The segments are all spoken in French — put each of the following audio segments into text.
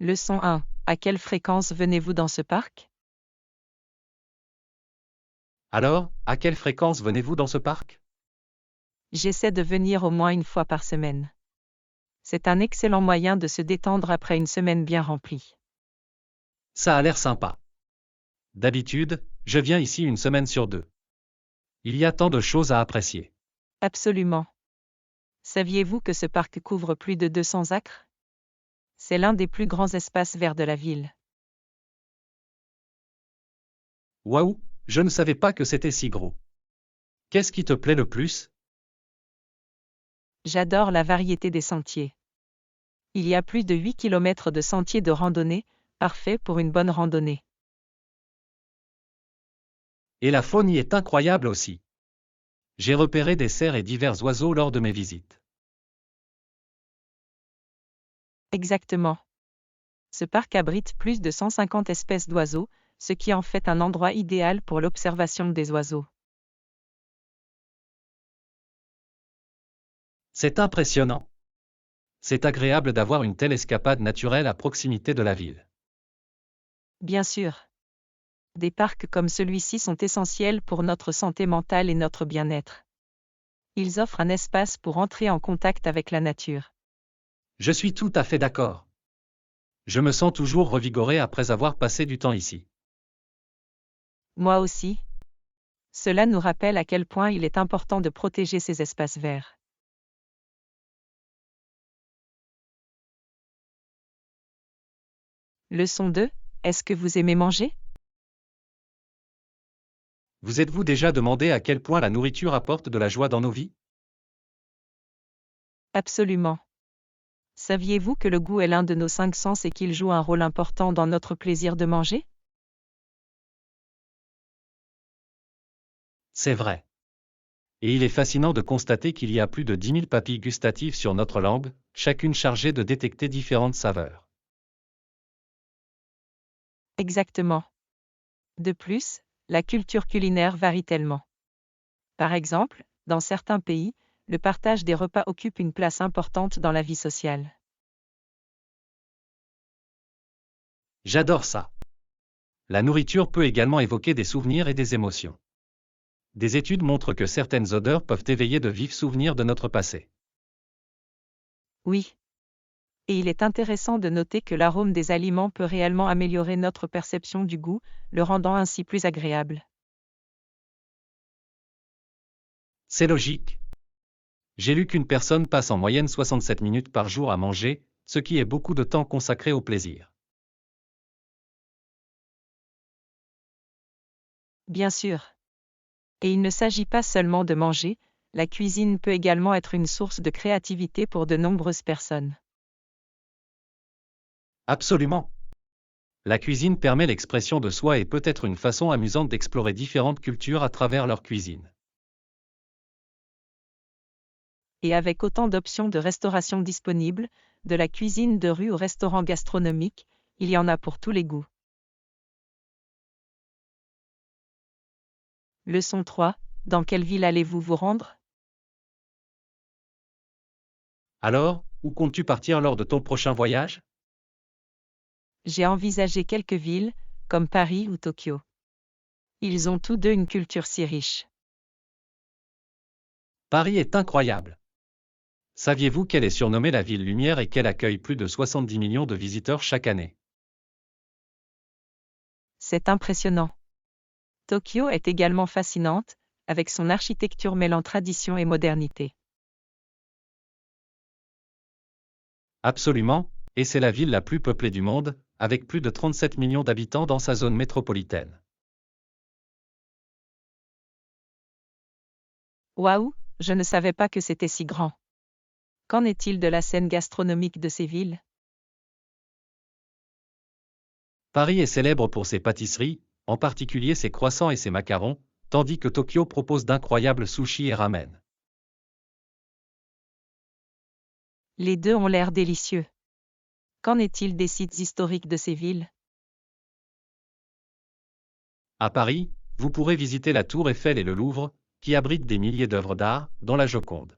Leçon 1. À quelle fréquence venez-vous dans ce parc? Alors, à quelle fréquence venez-vous dans ce parc? J'essaie de venir au moins une fois par semaine. C'est un excellent moyen de se détendre après une semaine bien remplie. Ça a l'air sympa. D'habitude, je viens ici une semaine sur deux. Il y a tant de choses à apprécier. Absolument. Saviez-vous que ce parc couvre plus de 200 acres? C'est l'un des plus grands espaces verts de la ville. Waouh, je ne savais pas que c'était si gros. Qu'est-ce qui te plaît le plus? J'adore la variété des sentiers. Il y a plus de 8 km de sentiers de randonnée, parfait pour une bonne randonnée. Et la faune y est incroyable aussi. J'ai repéré des cerfs et divers oiseaux lors de mes visites. Exactement. Ce parc abrite plus de 150 espèces d'oiseaux, ce qui en fait un endroit idéal pour l'observation des oiseaux. C'est impressionnant. C'est agréable d'avoir une telle escapade naturelle à proximité de la ville. Bien sûr. Des parcs comme celui-ci sont essentiels pour notre santé mentale et notre bien-être. Ils offrent un espace pour entrer en contact avec la nature. Je suis tout à fait d'accord. Je me sens toujours revigoré après avoir passé du temps ici. Moi aussi. Cela nous rappelle à quel point il est important de protéger ces espaces verts. Leçon 2. Est-ce que vous aimez manger? Vous êtes-vous déjà demandé à quel point la nourriture apporte de la joie dans nos vies? Absolument. Saviez-vous que le goût est l'un de nos 5 sens et qu'il joue un rôle important dans notre plaisir de manger? C'est vrai. Et il est fascinant de constater qu'il y a plus de 10 000 papilles gustatives sur notre langue, chacune chargée de détecter différentes saveurs. Exactement. De plus, la culture culinaire varie tellement. Par exemple, dans certains pays, le partage des repas occupe une place importante dans la vie sociale. J'adore ça. La nourriture peut également évoquer des souvenirs et des émotions. Des études montrent que certaines odeurs peuvent éveiller de vifs souvenirs de notre passé. Oui. Et il est intéressant de noter que l'arôme des aliments peut réellement améliorer notre perception du goût, le rendant ainsi plus agréable. C'est logique. J'ai lu qu'une personne passe en moyenne 67 minutes par jour à manger, ce qui est beaucoup de temps consacré au plaisir. Bien sûr. Et il ne s'agit pas seulement de manger, la cuisine peut également être une source de créativité pour de nombreuses personnes. Absolument. La cuisine permet l'expression de soi et peut être une façon amusante d'explorer différentes cultures à travers leur cuisine. Et avec autant d'options de restauration disponibles, de la cuisine de rue au restaurant gastronomique, il y en a pour tous les goûts. Leçon 3. Dans quelle ville allez-vous vous rendre? Alors, où comptes-tu partir lors de ton prochain voyage? J'ai envisagé quelques villes, comme Paris ou Tokyo. Ils ont tous deux une culture si riche. Paris est incroyable. Saviez-vous qu'elle est surnommée la ville lumière et qu'elle accueille plus de 70 millions de visiteurs chaque année? C'est impressionnant. Tokyo est également fascinante, avec son architecture mêlant tradition et modernité. Absolument, et c'est la ville la plus peuplée du monde, avec plus de 37 millions d'habitants dans sa zone métropolitaine. Waouh, je ne savais pas que c'était si grand. Qu'en est-il de la scène gastronomique de ces villes? Paris est célèbre pour ses pâtisseries, en particulier ses croissants et ses macarons, tandis que Tokyo propose d'incroyables sushis et ramen. Les deux ont l'air délicieux. Qu'en est-il des sites historiques de ces villes? À Paris, vous pourrez visiter la Tour Eiffel et le Louvre, qui abritent des milliers d'œuvres d'art, dont la Joconde.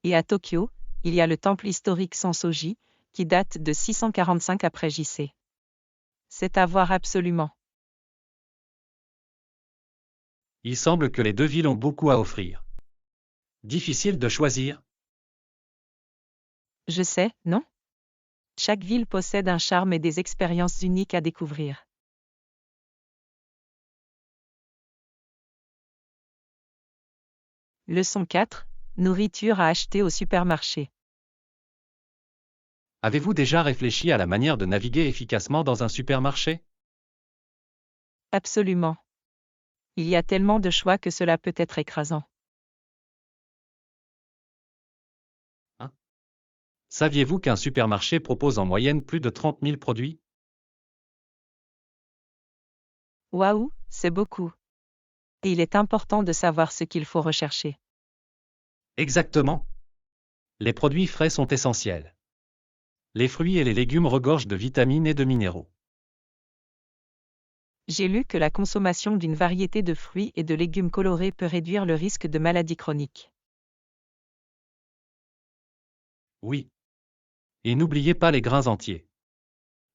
Et à Tokyo, il y a le temple historique Sensoji, qui date de 645 après JC. C'est à voir absolument. Il semble que les deux villes ont beaucoup à offrir. Difficile de choisir? Je sais, non? Chaque ville possède un charme et des expériences uniques à découvrir. Leçon 4. Nourriture à acheter au supermarché. Avez-vous déjà réfléchi à la manière de naviguer efficacement dans un supermarché? Absolument. Il y a tellement de choix que cela peut être écrasant. Saviez-vous qu'un supermarché propose en moyenne plus de 30 000 produits? Waouh, c'est beaucoup. Et il est important de savoir ce qu'il faut rechercher. Exactement. Les produits frais sont essentiels. Les fruits et les légumes regorgent de vitamines et de minéraux. J'ai lu que la consommation d'une variété de fruits et de légumes colorés peut réduire le risque de maladies chroniques. Oui. Et n'oubliez pas les grains entiers.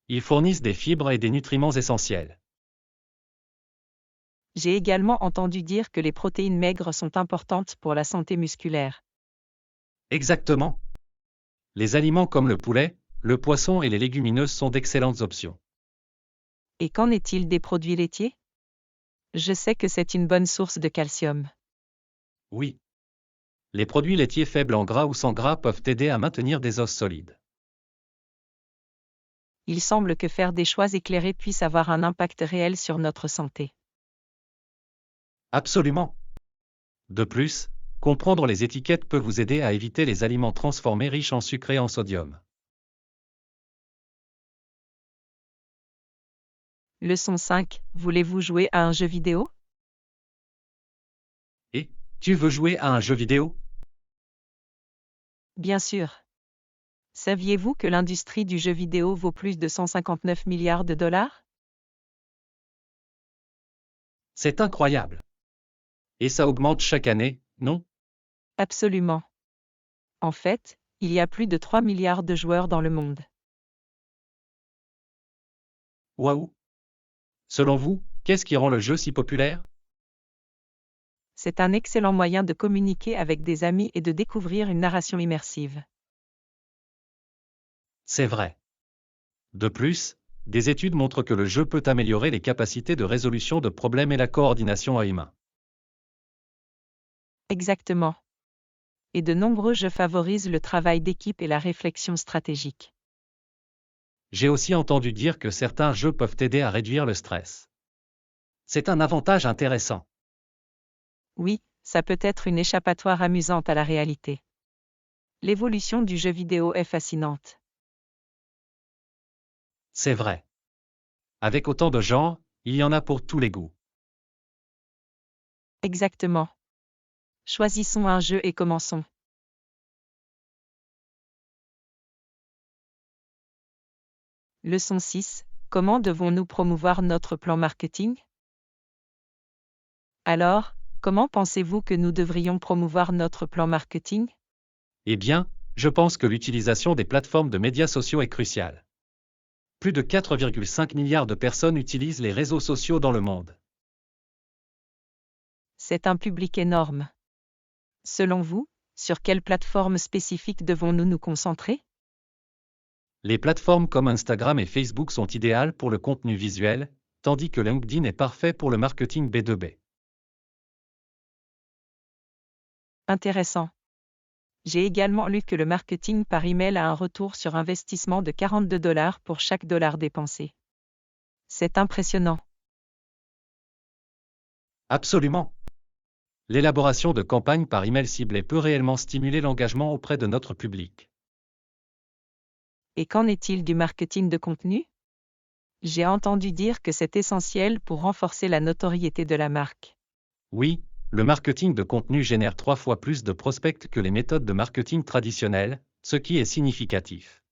Ils fournissent des fibres et des nutriments essentiels. J'ai également entendu dire que les protéines maigres sont importantes pour la santé musculaire. Exactement. Les aliments comme le poulet, le poisson et les légumineuses sont d'excellentes options. Et qu'en est-il des produits laitiers? Je sais que c'est une bonne source de calcium. Oui. Les produits laitiers faibles en gras ou sans gras peuvent aider à maintenir des os solides. Il semble que faire des choix éclairés puisse avoir un impact réel sur notre santé. Absolument. De plus, comprendre les étiquettes peut vous aider à éviter les aliments transformés riches en sucre et en sodium. Leçon 5. Voulez-vous jouer à un jeu vidéo? Et, tu veux jouer à un jeu vidéo? Bien sûr. Saviez-vous que l'industrie du jeu vidéo vaut plus de 159 milliards de dollars? C'est incroyable. Et ça augmente chaque année, non? Absolument. En fait, il y a plus de 3 milliards de joueurs dans le monde. Waouh! Selon vous, qu'est-ce qui rend le jeu si populaire? C'est un excellent moyen de communiquer avec des amis et de découvrir une narration immersive. C'est vrai. De plus, des études montrent que le jeu peut améliorer les capacités de résolution de problèmes et la coordination œil-main. Exactement. Et de nombreux jeux favorisent le travail d'équipe et la réflexion stratégique. J'ai aussi entendu dire que certains jeux peuvent aider à réduire le stress. C'est un avantage intéressant. Oui, ça peut être une échappatoire amusante à la réalité. L'évolution du jeu vidéo est fascinante. C'est vrai. Avec autant de genres, il y en a pour tous les goûts. Exactement. Choisissons un jeu et commençons. Leçon 6. Comment devons-nous promouvoir notre plan marketing? Alors, comment pensez-vous que nous devrions promouvoir notre plan marketing? Eh bien, je pense que l'utilisation des plateformes de médias sociaux est cruciale. Plus de 4,5 milliards de personnes utilisent les réseaux sociaux dans le monde. C'est un public énorme. Selon vous, sur quelle plateforme spécifique devons-nous nous concentrer? Les plateformes comme Instagram et Facebook sont idéales pour le contenu visuel, tandis que LinkedIn est parfait pour le marketing B2B. Intéressant. J'ai également lu que le marketing par email a un retour sur investissement de 42 $ pour chaque dollar dépensé. C'est impressionnant. Absolument. L'élaboration de campagnes par email ciblées peut réellement stimuler l'engagement auprès de notre public. Et qu'en est-il du marketing de contenu? J'ai entendu dire que c'est essentiel pour renforcer la notoriété de la marque. Oui, le marketing de contenu génère 3 fois plus de prospects que les méthodes de marketing traditionnelles, ce qui est significatif.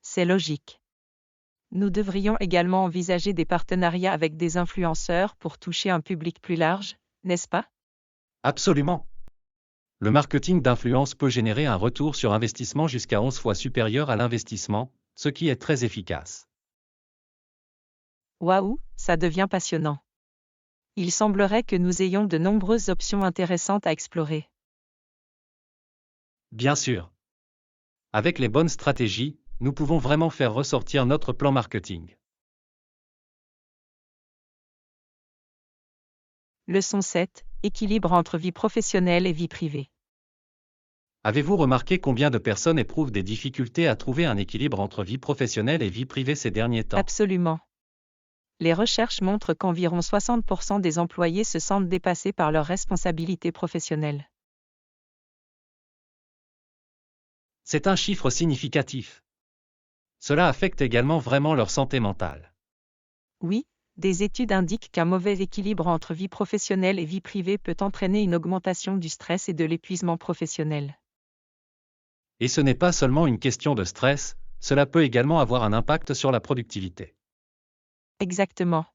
C'est logique. Nous devrions également envisager des partenariats avec des influenceurs pour toucher un public plus large, n'est-ce pas? Absolument. Le marketing d'influence peut générer un retour sur investissement jusqu'à 11 fois supérieur à l'investissement, ce qui est très efficace. Waouh, ça devient passionnant. Il semblerait que nous ayons de nombreuses options intéressantes à explorer. Bien sûr. Avec les bonnes stratégies, nous pouvons vraiment faire ressortir notre plan marketing. Leçon 7. Équilibre entre vie professionnelle et vie privée. Avez-vous remarqué combien de personnes éprouvent des difficultés à trouver un équilibre entre vie professionnelle et vie privée ces derniers temps? Absolument. Les recherches montrent qu'environ 60% des employés se sentent dépassés par leurs responsabilités professionnelles. C'est un chiffre significatif. Cela affecte également vraiment leur santé mentale. Oui, des études indiquent qu'un mauvais équilibre entre vie professionnelle et vie privée peut entraîner une augmentation du stress et de l'épuisement professionnel. Et ce n'est pas seulement une question de stress, cela peut également avoir un impact sur la productivité. Exactement.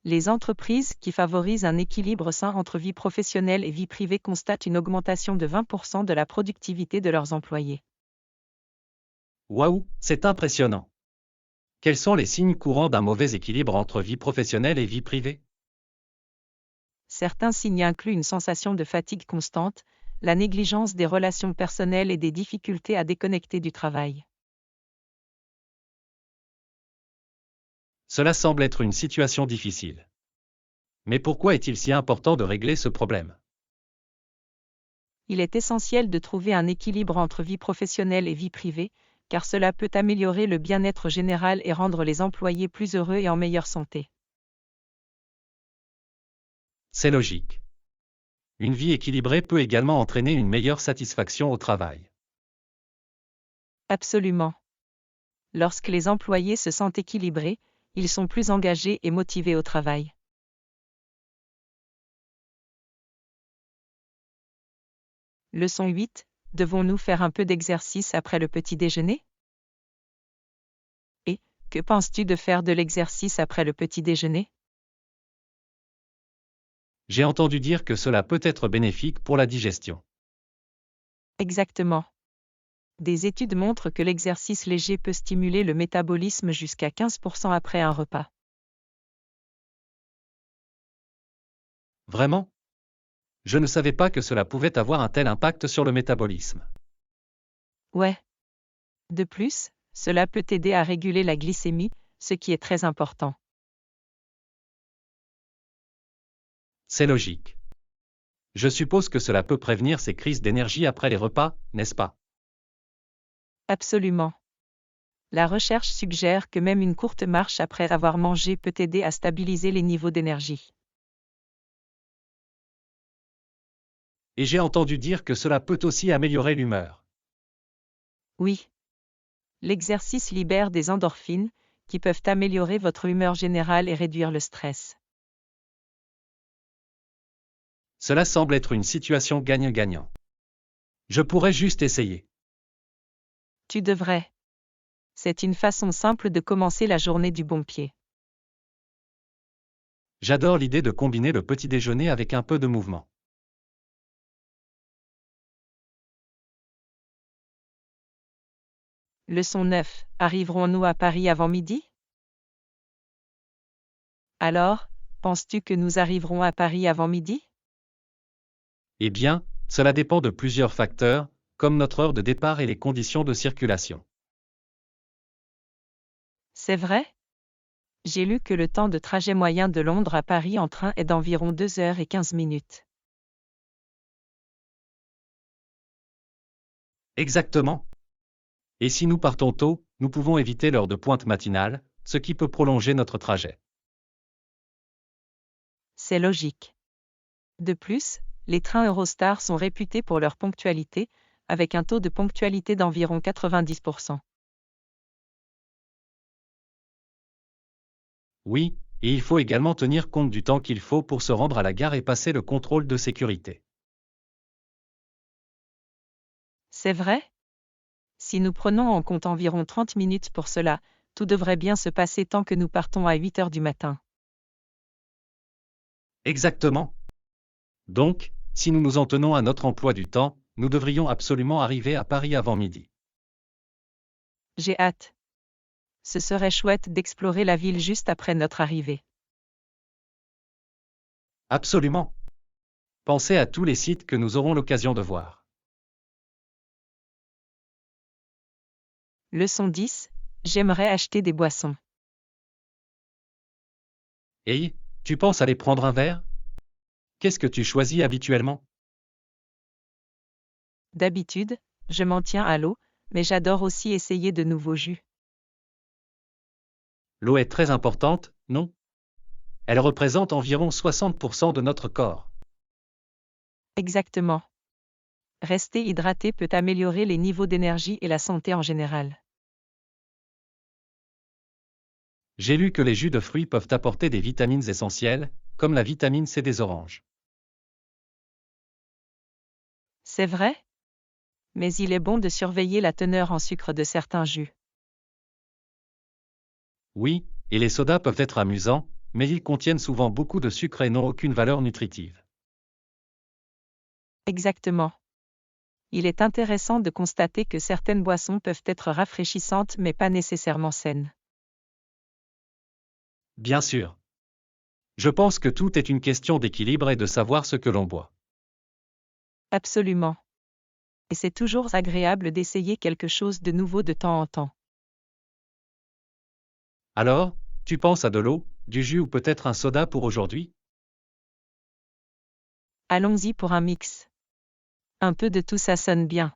Les entreprises qui favorisent un équilibre sain entre vie professionnelle et vie privée constatent une augmentation de 20% de la productivité de leurs employés. Waouh, c'est impressionnant. Quels sont les signes courants d'un mauvais équilibre entre vie professionnelle et vie privée? Certains signes incluent une sensation de fatigue constante, la négligence des relations personnelles et des difficultés à déconnecter du travail. Cela semble être une situation difficile. Mais pourquoi est-il si important de régler ce problème? Il est essentiel de trouver un équilibre entre vie professionnelle et vie privée, car cela peut améliorer le bien-être général et rendre les employés plus heureux et en meilleure santé. C'est logique. Une vie équilibrée peut également entraîner une meilleure satisfaction au travail. Absolument. Lorsque les employés se sentent équilibrés, ils sont plus engagés et motivés au travail. Leçon 8. Devons-nous faire un peu d'exercice après le petit déjeuner? Et, que penses-tu de faire de l'exercice après le petit déjeuner? J'ai entendu dire que cela peut être bénéfique pour la digestion. Exactement. Des études montrent que l'exercice léger peut stimuler le métabolisme jusqu'à 15% après un repas. Vraiment? Je ne savais pas que cela pouvait avoir un tel impact sur le métabolisme. Ouais. De plus, cela peut aider à réguler la glycémie, ce qui est très important. C'est logique. Je suppose que cela peut prévenir ces crises d'énergie après les repas, n'est-ce pas? Absolument. La recherche suggère que même une courte marche après avoir mangé peut aider à stabiliser les niveaux d'énergie. Et j'ai entendu dire que cela peut aussi améliorer l'humeur. Oui. L'exercice libère des endorphines, qui peuvent améliorer votre humeur générale et réduire le stress. Cela semble être une situation gagnant-gagnant. Je pourrais juste essayer. Tu devrais. C'est une façon simple de commencer la journée du bon pied. J'adore l'idée de combiner le petit déjeuner avec un peu de mouvement. Leçon 9. Arriverons-nous à Paris avant midi? Alors, penses-tu que nous arriverons à Paris avant midi? Eh bien, cela dépend de plusieurs facteurs, comme notre heure de départ et les conditions de circulation. C'est vrai? J'ai lu que le temps de trajet moyen de Londres à Paris en train est d'environ 2h15. Exactement. Et si nous partons tôt, nous pouvons éviter l'heure de pointe matinale, ce qui peut prolonger notre trajet. C'est logique. De plus, les trains Eurostar sont réputés pour leur ponctualité, avec un taux de ponctualité d'environ 90%. Oui, et il faut également tenir compte du temps qu'il faut pour se rendre à la gare et passer le contrôle de sécurité. C'est vrai? Si nous prenons en compte environ 30 minutes pour cela, tout devrait bien se passer tant que nous partons à 8h du matin. Exactement. Donc, si nous nous en tenons à notre emploi du temps, nous devrions absolument arriver à Paris avant midi. J'ai hâte. Ce serait chouette d'explorer la ville juste après notre arrivée. Absolument. Pensez à tous les sites que nous aurons l'occasion de voir. Leçon 10. J'aimerais acheter des boissons. Hey, tu penses aller prendre un verre? Qu'est-ce que tu choisis habituellement? D'habitude, je m'en tiens à l'eau, mais j'adore aussi essayer de nouveaux jus. L'eau est très importante, non? Elle représente environ 60% de notre corps. Exactement. Rester hydraté peut améliorer les niveaux d'énergie et la santé en général. J'ai lu que les jus de fruits peuvent apporter des vitamines essentielles, comme la vitamine C des oranges. C'est vrai? Mais il est bon de surveiller la teneur en sucre de certains jus. Oui, et les sodas peuvent être amusants, mais ils contiennent souvent beaucoup de sucre et n'ont aucune valeur nutritive. Exactement. Il est intéressant de constater que certaines boissons peuvent être rafraîchissantes mais pas nécessairement saines. Bien sûr. Je pense que tout est une question d'équilibre et de savoir ce que l'on boit. Absolument. Et c'est toujours agréable d'essayer quelque chose de nouveau de temps en temps. Alors, tu penses à de l'eau, du jus ou peut-être un soda pour aujourd'hui? Allons-y pour un mix. Un peu de tout ça sonne bien.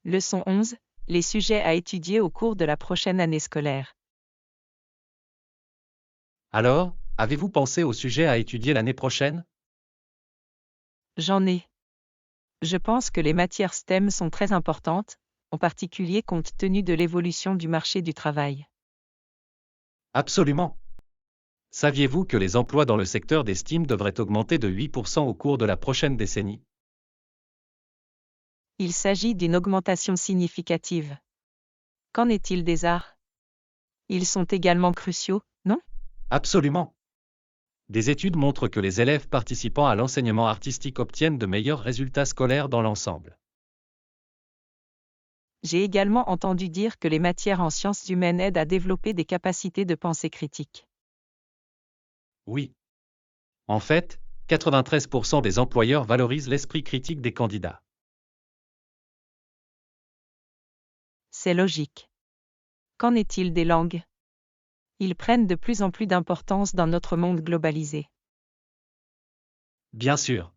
Leçon 11. Les sujets à étudier au cours de la prochaine année scolaire. Alors, avez-vous pensé au sujet à étudier l'année prochaine? J'en ai. Je pense que les matières STEM sont très importantes, en particulier compte tenu de l'évolution du marché du travail. Absolument. Saviez-vous que les emplois dans le secteur des STEM devraient augmenter de 8% au cours de la prochaine décennie? Il s'agit d'une augmentation significative. Qu'en est-il des arts? Ils sont également cruciaux, non? Absolument. Des études montrent que les élèves participant à l'enseignement artistique obtiennent de meilleurs résultats scolaires dans l'ensemble. J'ai également entendu dire que les matières en sciences humaines aident à développer des capacités de pensée critique. Oui. En fait, 93% des employeurs valorisent l'esprit critique des candidats. C'est logique. Qu'en est-il des langues? Ils prennent de plus en plus d'importance dans notre monde globalisé. Bien sûr.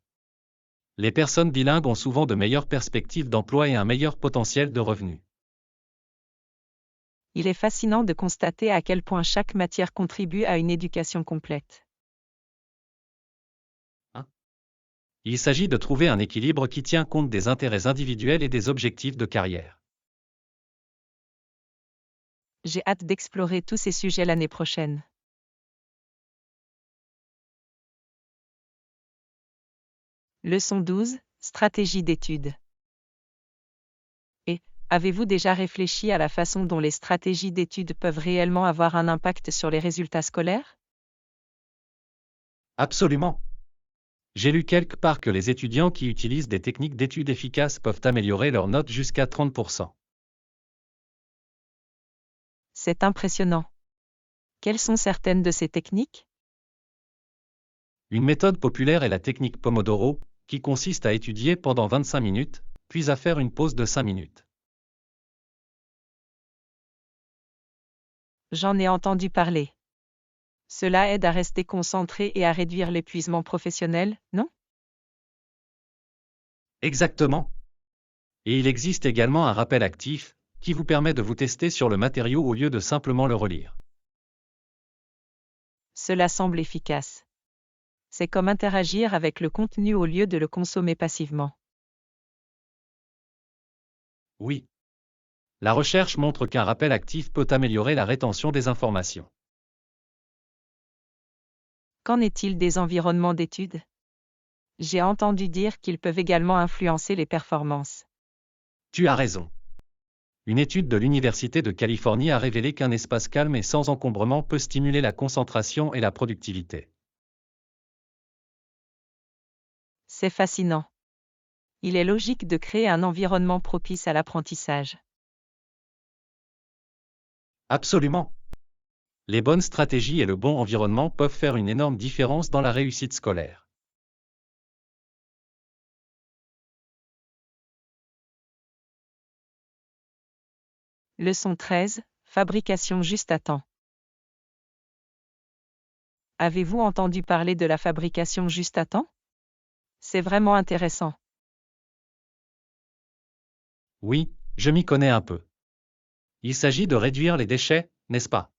Les personnes bilingues ont souvent de meilleures perspectives d'emploi et un meilleur potentiel de revenus. Il est fascinant de constater à quel point chaque matière contribue à une éducation complète. Il s'agit de trouver un équilibre qui tient compte des intérêts individuels et des objectifs de carrière. J'ai hâte d'explorer tous ces sujets l'année prochaine. Leçon 12. Stratégie d'études. Et, avez-vous déjà réfléchi à la façon dont les stratégies d'études peuvent réellement avoir un impact sur les résultats scolaires? Absolument. J'ai lu quelque part que les étudiants qui utilisent des techniques d'études efficaces peuvent améliorer leurs notes jusqu'à 30%. C'est impressionnant. Quelles sont certaines de ces techniques? Une méthode populaire est la technique Pomodoro, qui consiste à étudier pendant 25 minutes, puis à faire une pause de 5 minutes. J'en ai entendu parler. Cela aide à rester concentré et à réduire l'épuisement professionnel, non? Exactement. Et il existe également un rappel actif, qui vous permet de vous tester sur le matériau au lieu de simplement le relire. Cela semble efficace. C'est comme interagir avec le contenu au lieu de le consommer passivement. Oui. La recherche montre qu'un rappel actif peut améliorer la rétention des informations. Qu'en est-il des environnements d'études? J'ai entendu dire qu'ils peuvent également influencer les performances. Tu as raison. Une étude de l'Université de Californie a révélé qu'un espace calme et sans encombrement peut stimuler la concentration et la productivité. C'est fascinant. Il est logique de créer un environnement propice à l'apprentissage. Absolument. Les bonnes stratégies et le bon environnement peuvent faire une énorme différence dans la réussite scolaire. Leçon 13, fabrication juste à temps. Avez-vous entendu parler de la fabrication juste à temps? C'est vraiment intéressant. Oui, je m'y connais un peu. Il s'agit de réduire les déchets, n'est-ce pas?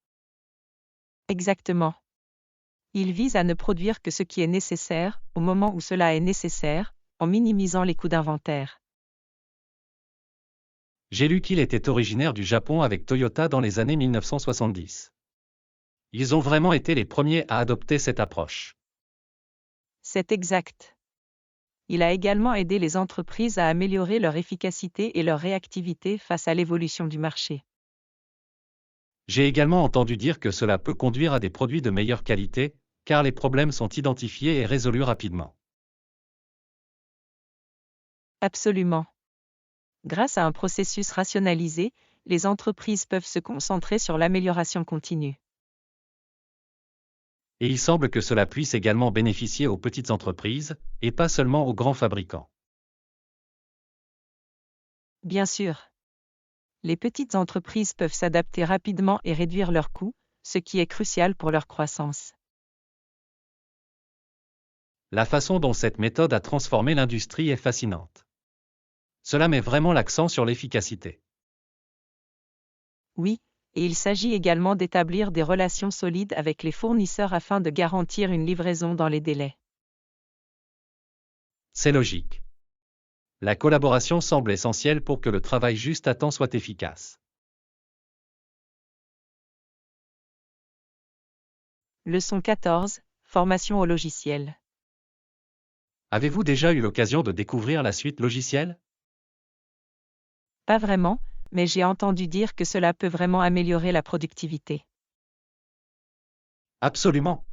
Exactement. Il vise à ne produire que ce qui est nécessaire, au moment où cela est nécessaire, en minimisant les coûts d'inventaire. J'ai lu qu'il était originaire du Japon avec Toyota dans les années 1970. Ils ont vraiment été les premiers à adopter cette approche. C'est exact. Il a également aidé les entreprises à améliorer leur efficacité et leur réactivité face à l'évolution du marché. J'ai également entendu dire que cela peut conduire à des produits de meilleure qualité, car les problèmes sont identifiés et résolus rapidement. Absolument. Grâce à un processus rationalisé, les entreprises peuvent se concentrer sur l'amélioration continue. Et il semble que cela puisse également bénéficier aux petites entreprises, et pas seulement aux grands fabricants. Bien sûr. Les petites entreprises peuvent s'adapter rapidement et réduire leurs coûts, ce qui est crucial pour leur croissance. La façon dont cette méthode a transformé l'industrie est fascinante. Cela met vraiment l'accent sur l'efficacité. Oui, et il s'agit également d'établir des relations solides avec les fournisseurs afin de garantir une livraison dans les délais. C'est logique. La collaboration semble essentielle pour que le travail juste à temps soit efficace. Leçon 14, formation au logiciel. Avez-vous déjà eu l'occasion de découvrir la suite logicielle? Pas vraiment, mais j'ai entendu dire que cela peut vraiment améliorer la productivité. Absolument.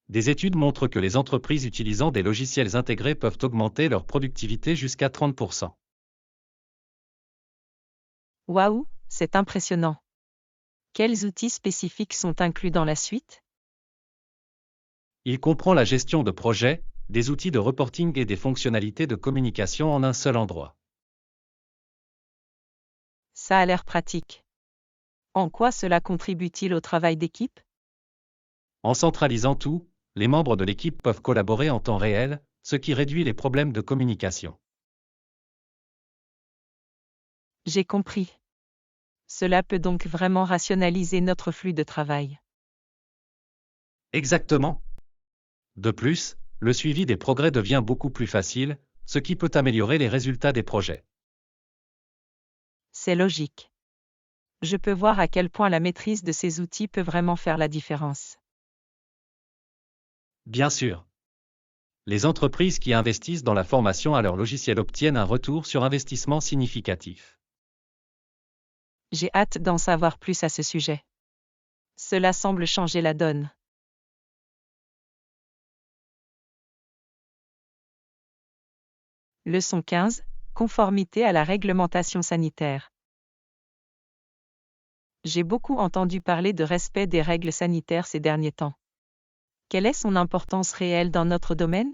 Des études montrent que les entreprises utilisant des logiciels intégrés peuvent augmenter leur productivité jusqu'à 30%. Waouh, c'est impressionnant. Quels outils spécifiques sont inclus dans la suite? Il comprend la gestion de projets, des outils de reporting et des fonctionnalités de communication en un seul endroit. Ça a l'air pratique. En quoi cela contribue-t-il au travail d'équipe? En centralisant tout, les membres de l'équipe peuvent collaborer en temps réel, ce qui réduit les problèmes de communication. J'ai compris. Cela peut donc vraiment rationaliser notre flux de travail. Exactement. De plus, le suivi des progrès devient beaucoup plus facile, ce qui peut améliorer les résultats des projets. C'est logique. Je peux voir à quel point la maîtrise de ces outils peut vraiment faire la différence. Bien sûr. Les entreprises qui investissent dans la formation à leur logiciel obtiennent un retour sur investissement significatif. J'ai hâte d'en savoir plus à ce sujet. Cela semble changer la donne. Leçon 15, conformité à la réglementation sanitaire. J'ai beaucoup entendu parler de respect des règles sanitaires ces derniers temps. Quelle est son importance réelle dans notre domaine?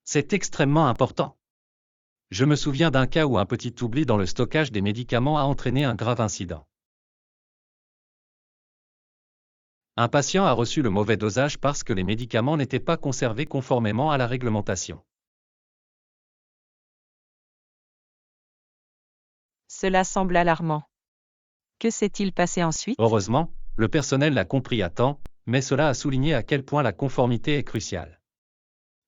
C'est extrêmement important. Je me souviens d'un cas où un petit oubli dans le stockage des médicaments a entraîné un grave incident. Un patient a reçu le mauvais dosage parce que les médicaments n'étaient pas conservés conformément à la réglementation. Cela semble alarmant. Que s'est-il passé ensuite? Heureusement, le personnel l'a compris à temps, mais cela a souligné à quel point la conformité est cruciale.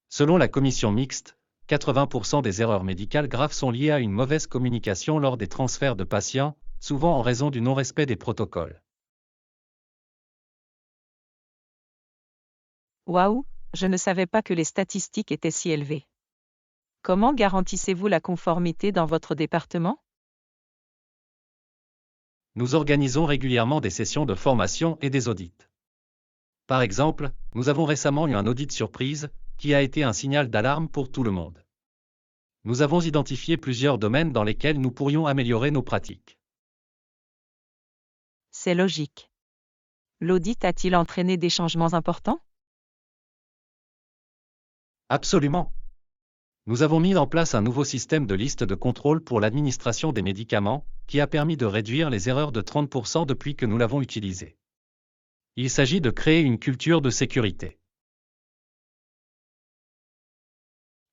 Selon la commission mixte, 80% des erreurs médicales graves sont liées à une mauvaise communication lors des transferts de patients, souvent en raison du non-respect des protocoles. Waouh, je ne savais pas que les statistiques étaient si élevées. Comment garantissez-vous la conformité dans votre département? Nous organisons régulièrement des sessions de formation et des audits. Par exemple, nous avons récemment eu un audit surprise, qui a été un signal d'alarme pour tout le monde. Nous avons identifié plusieurs domaines dans lesquels nous pourrions améliorer nos pratiques. C'est logique. L'audit a-t-il entraîné des changements importants? Absolument. Nous avons mis en place un nouveau système de liste de contrôle pour l'administration des médicaments, qui a permis de réduire les erreurs de 30% depuis que nous l'avons utilisé. Il s'agit de créer une culture de sécurité.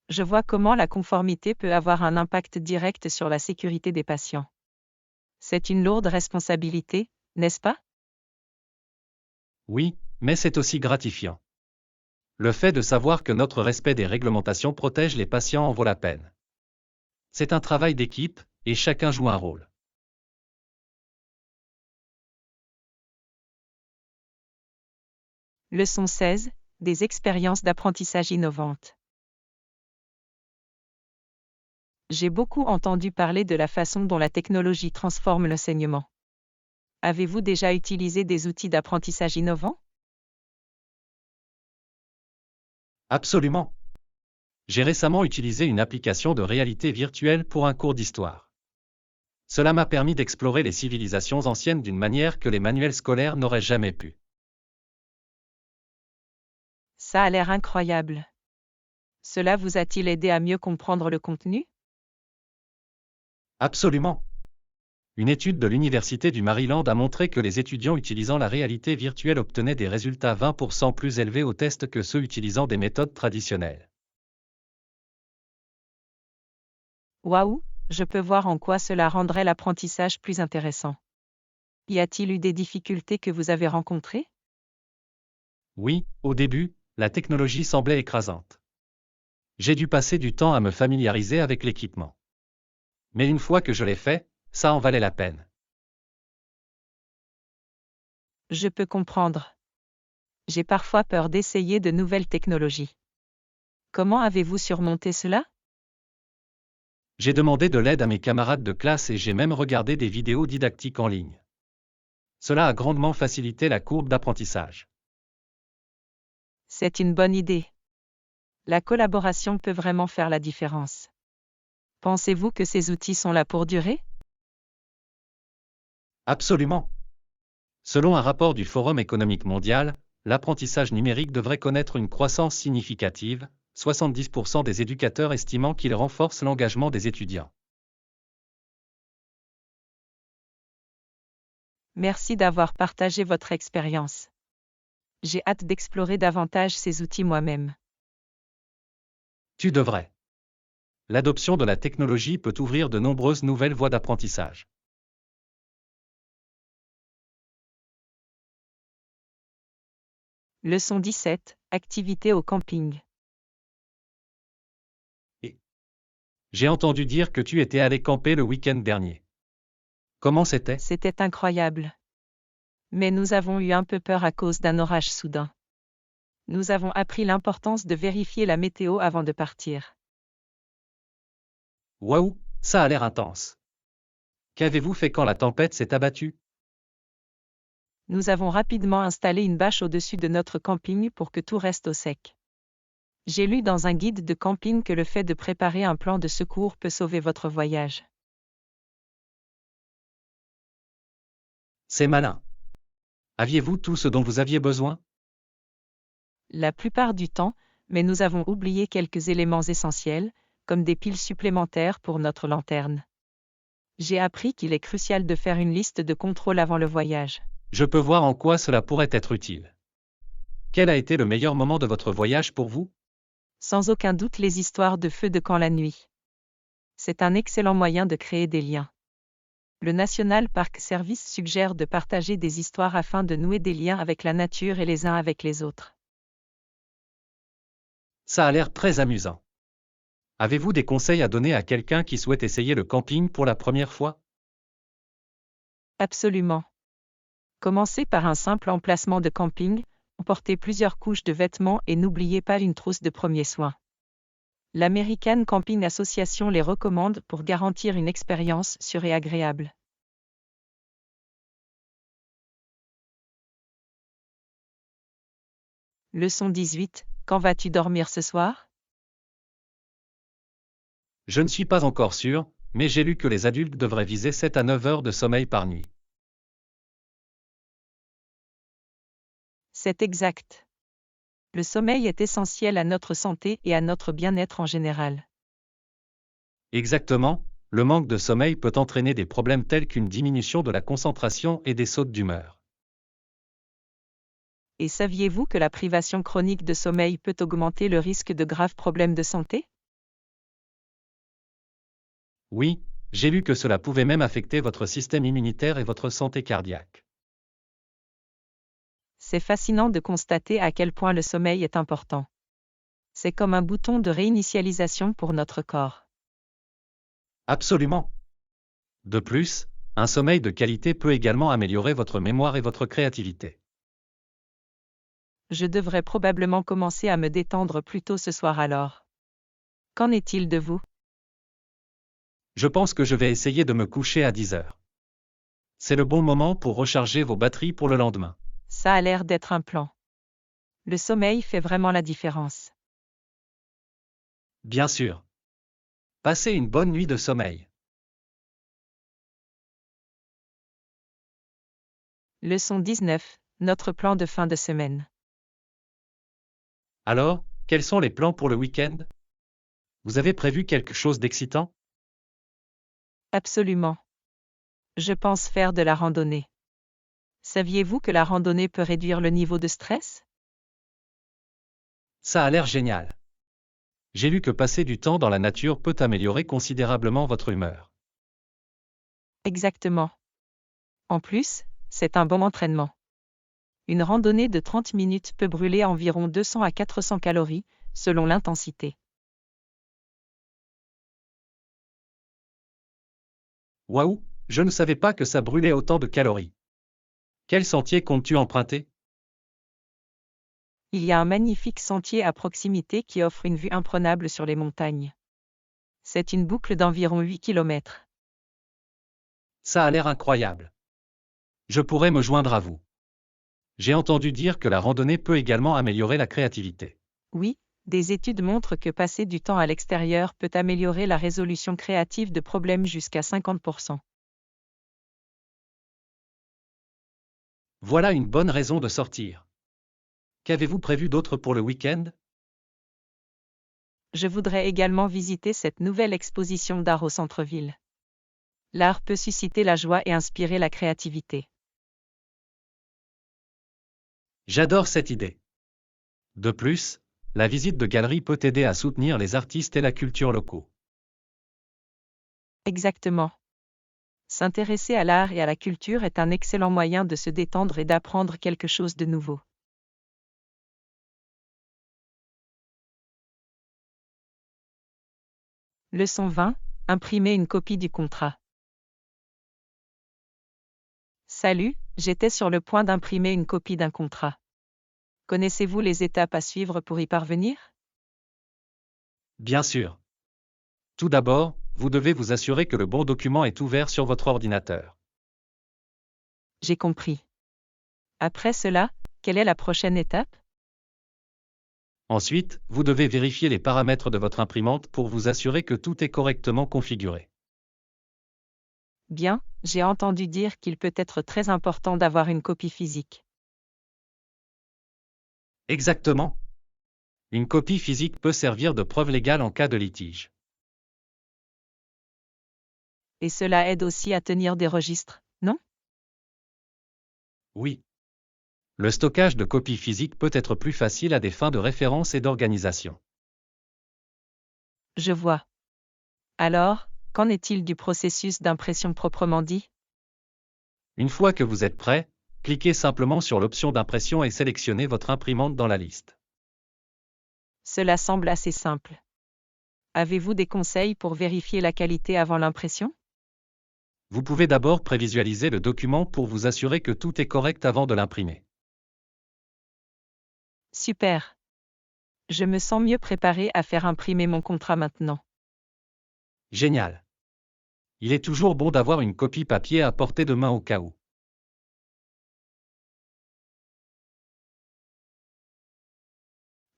Je vois comment la conformité peut avoir un impact direct sur la sécurité des patients. C'est une lourde responsabilité, n'est-ce pas? Oui, mais c'est aussi gratifiant. Le fait de savoir que notre respect des réglementations protège les patients en vaut la peine. C'est un travail d'équipe, et chacun joue un rôle. Leçon 16, des expériences d'apprentissage innovantes. J'ai beaucoup entendu parler de la façon dont la technologie transforme l'enseignement. Avez-vous déjà utilisé des outils d'apprentissage innovants? Absolument. J'ai récemment utilisé une application de réalité virtuelle pour un cours d'histoire. Cela m'a permis d'explorer les civilisations anciennes d'une manière que les manuels scolaires n'auraient jamais pu. Ça a l'air incroyable. Cela vous a-t-il aidé à mieux comprendre le contenu? Absolument. Une étude de l'Université du Maryland a montré que les étudiants utilisant la réalité virtuelle obtenaient des résultats 20% plus élevés au test que ceux utilisant des méthodes traditionnelles. Waouh, je peux voir en quoi cela rendrait l'apprentissage plus intéressant. Y a-t-il eu des difficultés que vous avez rencontrées? Oui, au début, la technologie semblait écrasante. J'ai dû passer du temps à me familiariser avec l'équipement. Mais une fois que je l'ai fait, ça en valait la peine. Je peux comprendre. J'ai parfois peur d'essayer de nouvelles technologies. Comment avez-vous surmonté cela? J'ai demandé de l'aide à mes camarades de classe et j'ai même regardé des vidéos didactiques en ligne. Cela a grandement facilité la courbe d'apprentissage. C'est une bonne idée. La collaboration peut vraiment faire la différence. Pensez-vous que ces outils sont là pour durer? Absolument. Selon un rapport du Forum économique mondial, l'apprentissage numérique devrait connaître une croissance significative, 70% des éducateurs estimant qu'il renforce l'engagement des étudiants. Merci d'avoir partagé votre expérience. J'ai hâte d'explorer davantage ces outils moi-même. Tu devrais. L'adoption de la technologie peut ouvrir de nombreuses nouvelles voies d'apprentissage. Leçon 17, activité au camping. J'ai entendu dire que tu étais allé camper le week-end dernier. Comment c'était? C'était incroyable. Mais nous avons eu un peu peur à cause d'un orage soudain. Nous avons appris l'importance de vérifier la météo avant de partir. Waouh, ça a l'air intense. Qu'avez-vous fait quand la tempête s'est abattue? Nous avons rapidement installé une bâche au-dessus de notre camping pour que tout reste au sec. J'ai lu dans un guide de camping que le fait de préparer un plan de secours peut sauver votre voyage. C'est malin. Aviez-vous tout ce dont vous aviez besoin? La plupart du temps, mais nous avons oublié quelques éléments essentiels, comme des piles supplémentaires pour notre lanterne. J'ai appris qu'il est crucial de faire une liste de contrôle avant le voyage. Je peux voir en quoi cela pourrait être utile. Quel a été le meilleur moment de votre voyage pour vous? Sans aucun doute les histoires de feu de camp la nuit. C'est un excellent moyen de créer des liens. Le National Park Service suggère de partager des histoires afin de nouer des liens avec la nature et les uns avec les autres. Ça a l'air très amusant. Avez-vous des conseils à donner à quelqu'un qui souhaite essayer le camping pour la première fois? Absolument. Commencez par un simple emplacement de camping, emportez plusieurs couches de vêtements et n'oubliez pas une trousse de premiers soins. L'American Camping Association les recommande pour garantir une expérience sûre et agréable. Leçon 18. Quand vas-tu dormir ce soir? Je ne suis pas encore sûr, mais j'ai lu que les adultes devraient viser 7 à 9 heures de sommeil par nuit. C'est exact. Le sommeil est essentiel à notre santé et à notre bien-être en général. Exactement, le manque de sommeil peut entraîner des problèmes tels qu'une diminution de la concentration et des sautes d'humeur. Et saviez-vous que la privation chronique de sommeil peut augmenter le risque de graves problèmes de santé? Oui, j'ai lu que cela pouvait même affecter votre système immunitaire et votre santé cardiaque. C'est fascinant de constater à quel point le sommeil est important. C'est comme un bouton de réinitialisation pour notre corps. Absolument. De plus, un sommeil de qualité peut également améliorer votre mémoire et votre créativité. Je devrais probablement commencer à me détendre plus tôt ce soir alors. Qu'en est-il de vous? Je pense que je vais essayer de me coucher à 10 heures. C'est le bon moment pour recharger vos batteries pour le lendemain. Ça a l'air d'être un plan. Le sommeil fait vraiment la différence. Bien sûr. Passez une bonne nuit de sommeil. Leçon 19. Notre plan de fin de semaine. Alors, quels sont les plans pour le week-end? Vous avez prévu quelque chose d'excitant? Absolument. Je pense faire de la randonnée. Saviez-vous que la randonnée peut réduire le niveau de stress? Ça a l'air génial. J'ai lu que passer du temps dans la nature peut améliorer considérablement votre humeur. Exactement. En plus, c'est un bon entraînement. Une randonnée de 30 minutes peut brûler environ 200 à 400 calories, selon l'intensité. Waouh, je ne savais pas que ça brûlait autant de calories. Quel sentier comptes-tu emprunter? Il y a un magnifique sentier à proximité qui offre une vue imprenable sur les montagnes. C'est une boucle d'environ 8 km. Ça a l'air incroyable. Je pourrais me joindre à vous. J'ai entendu dire que la randonnée peut également améliorer la créativité. Oui, des études montrent que passer du temps à l'extérieur peut améliorer la résolution créative de problèmes jusqu'à 50%. Voilà une bonne raison de sortir. Qu'avez-vous prévu d'autre pour le week-end? Je voudrais également visiter cette nouvelle exposition d'art au centre-ville. L'art peut susciter la joie et inspirer la créativité. J'adore cette idée. De plus, la visite de galeries peut aider à soutenir les artistes et la culture locaux. Exactement. S'intéresser à l'art et à la culture est un excellent moyen de se détendre et d'apprendre quelque chose de nouveau. Leçon 20. Imprimer une copie du contrat. Salut, j'étais sur le point d'imprimer une copie d'un contrat. Connaissez-vous les étapes à suivre pour y parvenir? Bien sûr. Tout d'abord, vous devez vous assurer que le bon document est ouvert sur votre ordinateur. J'ai compris. Après cela, quelle est la prochaine étape? Ensuite, vous devez vérifier les paramètres de votre imprimante pour vous assurer que tout est correctement configuré. Bien, j'ai entendu dire qu'il peut être très important d'avoir une copie physique. Exactement. Une copie physique peut servir de preuve légale en cas de litige. Et cela aide aussi à tenir des registres, non? Oui. Le stockage de copies physiques peut être plus facile à des fins de référence et d'organisation. Je vois. Alors, qu'en est-il du processus d'impression proprement dit? Une fois que vous êtes prêt, cliquez simplement sur l'option d'impression et sélectionnez votre imprimante dans la liste. Cela semble assez simple. Avez-vous des conseils pour vérifier la qualité avant l'impression? Vous pouvez d'abord prévisualiser le document pour vous assurer que tout est correct avant de l'imprimer. Super. Je me sens mieux préparé à faire imprimer mon contrat maintenant. Génial. Il est toujours bon d'avoir une copie papier à portée de main au cas où.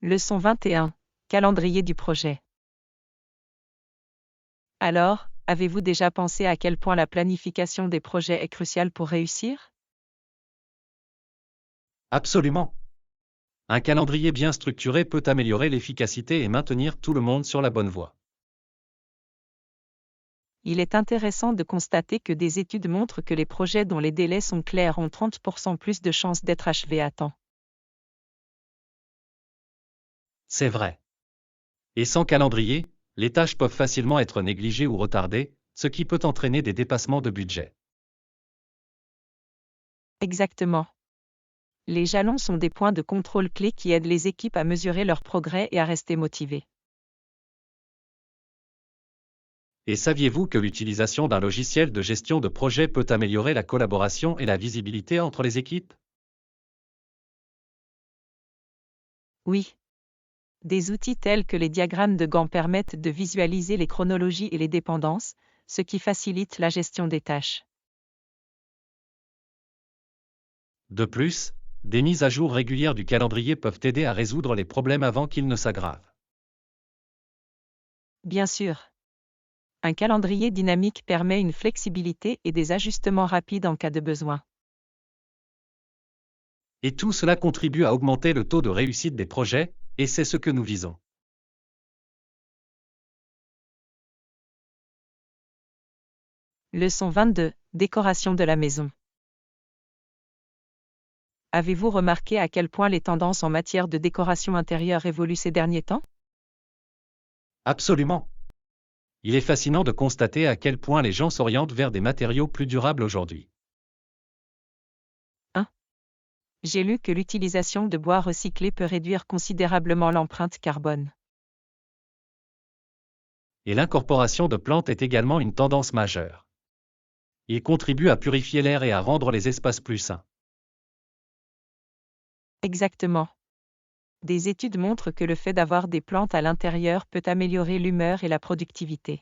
Leçon 21. Calendrier du projet. Alors, avez-vous déjà pensé à quel point la planification des projets est cruciale pour réussir? Absolument. Un calendrier bien structuré peut améliorer l'efficacité et maintenir tout le monde sur la bonne voie. Il est intéressant de constater que des études montrent que les projets dont les délais sont clairs ont 30% plus de chances d'être achevés à temps. C'est vrai. Et sans calendrier, les tâches peuvent facilement être négligées ou retardées, ce qui peut entraîner des dépassements de budget. Exactement. Les jalons sont des points de contrôle clés qui aident les équipes à mesurer leur progrès et à rester motivées. Et saviez-vous que l'utilisation d'un logiciel de gestion de projet peut améliorer la collaboration et la visibilité entre les équipes? Oui. Des outils tels que les diagrammes de Gantt permettent de visualiser les chronologies et les dépendances, ce qui facilite la gestion des tâches. De plus, des mises à jour régulières du calendrier peuvent aider à résoudre les problèmes avant qu'ils ne s'aggravent. Bien sûr. Un calendrier dynamique permet une flexibilité et des ajustements rapides en cas de besoin. Et tout cela contribue à augmenter le taux de réussite des projets, et c'est ce que nous visons. Leçon 22. Décoration de la maison. Avez-vous remarqué à quel point les tendances en matière de décoration intérieure évoluent ces derniers temps? Absolument. Il est fascinant de constater à quel point les gens s'orientent vers des matériaux plus durables aujourd'hui. J'ai lu que l'utilisation de bois recyclé peut réduire considérablement l'empreinte carbone. Et l'incorporation de plantes est également une tendance majeure. Il contribue à purifier l'air et à rendre les espaces plus sains. Exactement. Des études montrent que le fait d'avoir des plantes à l'intérieur peut améliorer l'humeur et la productivité.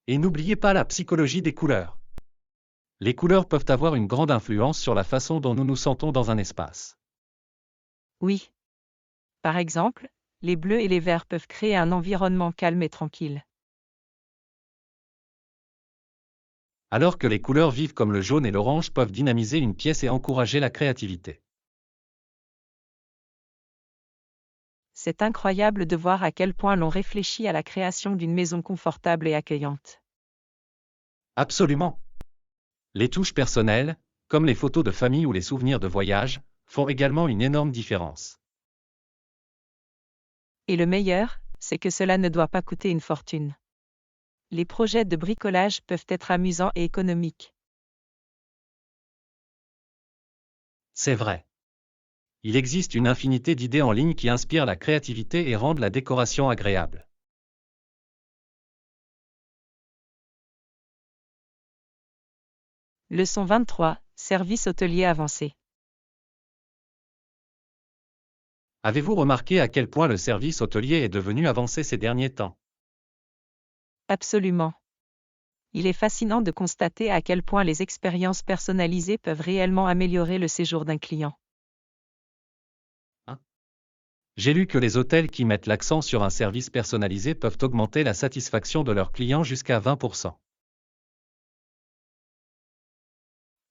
Et n'oubliez pas la psychologie des couleurs. Les couleurs peuvent avoir une grande influence sur la façon dont nous nous sentons dans un espace. Oui. Par exemple, les bleus et les verts peuvent créer un environnement calme et tranquille. Alors que les couleurs vives comme le jaune et l'orange peuvent dynamiser une pièce et encourager la créativité. C'est incroyable de voir à quel point l'on réfléchit à la création d'une maison confortable et accueillante. Absolument. Les touches personnelles, comme les photos de famille ou les souvenirs de voyage, font également une énorme différence. Et le meilleur, c'est que cela ne doit pas coûter une fortune. Les projets de bricolage peuvent être amusants et économiques. C'est vrai. Il existe une infinité d'idées en ligne qui inspirent la créativité et rendent la décoration agréable. Leçon 23. Service hôtelier avancé. Avez-vous remarqué à quel point le service hôtelier est devenu avancé ces derniers temps? Absolument. Il est fascinant de constater à quel point les expériences personnalisées peuvent réellement améliorer le séjour d'un client. J'ai lu que les hôtels qui mettent l'accent sur un service personnalisé peuvent augmenter la satisfaction de leurs clients jusqu'à 20%.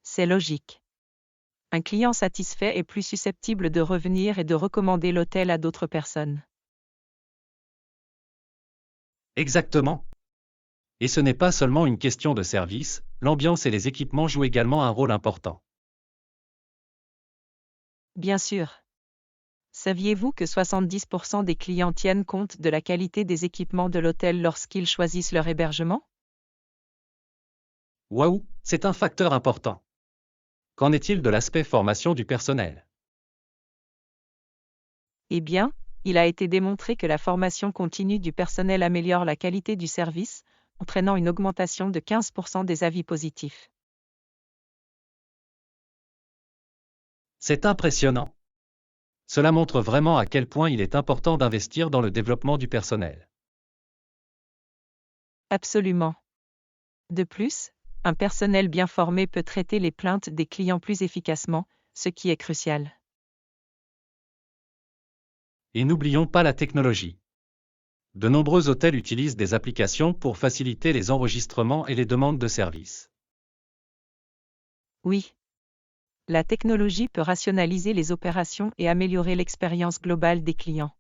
C'est logique. Un client satisfait est plus susceptible de revenir et de recommander l'hôtel à d'autres personnes. Exactement. Et ce n'est pas seulement une question de service, l'ambiance et les équipements jouent également un rôle important. Bien sûr. Saviez-vous que 70% des clients tiennent compte de la qualité des équipements de l'hôtel lorsqu'ils choisissent leur hébergement? Waouh, c'est un facteur important. Qu'en est-il de l'aspect formation du personnel? Eh bien, il a été démontré que la formation continue du personnel améliore la qualité du service, entraînant une augmentation de 15% des avis positifs. C'est impressionnant. Cela montre vraiment à quel point il est important d'investir dans le développement du personnel. Absolument. De plus, un personnel bien formé peut traiter les plaintes des clients plus efficacement, ce qui est crucial. Et n'oublions pas la technologie. De nombreux hôtels utilisent des applications pour faciliter les enregistrements et les demandes de services. Oui. La technologie peut rationaliser les opérations et améliorer l'expérience globale des clients.